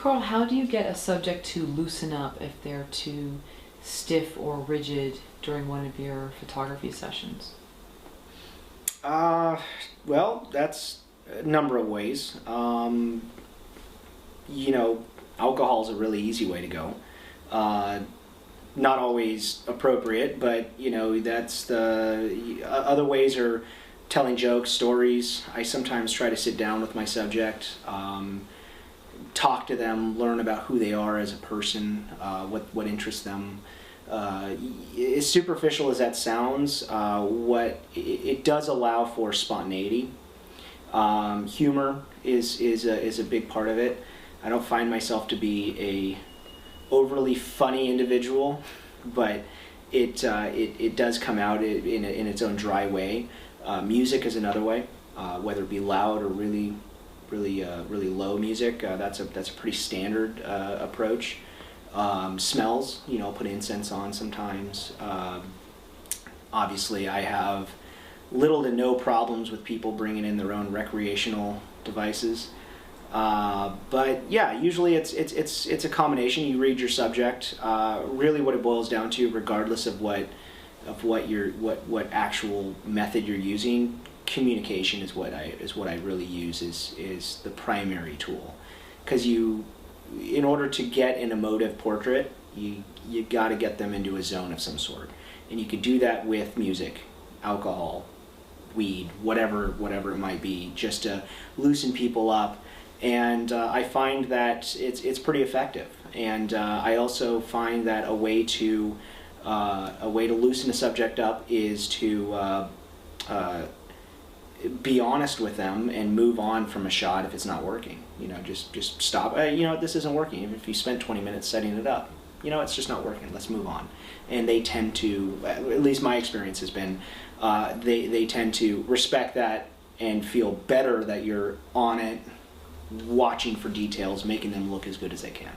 Carl, how do you get a subject to loosen up if they're too stiff or rigid during one of your photography sessions? Well, that's a number of ways. You know, alcohol is a really easy way to go. Not always appropriate, but you know, that's the other ways are telling jokes, stories. I sometimes try to sit down with my subject, talk to them, learn about who they are as a person, what interests them. As superficial as that sounds, what it does allow for spontaneity. Humor is a big part of it. I don't find myself to be a overly funny individual, but it does come out in its own dry way. Music is another way, whether it be loud or really low music. That's a pretty standard approach. Smells, you know, I'll put incense on sometimes. Obviously, I have little to no problems with people bringing in their own recreational devices. But yeah, usually it's a combination. You read your subject. Really, what it boils down to, regardless of what actual method you're using, communication is what I really use is the primary tool. Because in order to get an emotive portrait, you got to get them into a zone of some sort, and you can do that with music, alcohol, weed, whatever it might be, just to loosen people up. And I find that it's pretty effective. And I also find that a way to loosen a subject up is to be honest with them and move on from a shot if it's not working. You know, just stop. You know, this isn't working. Even if you spent 20 minutes setting it up, you know, it's just not working. Let's move on. And they tend to, at least my experience has been, they tend to respect that and feel better that you're on it, watching for details, making them look as good as they can.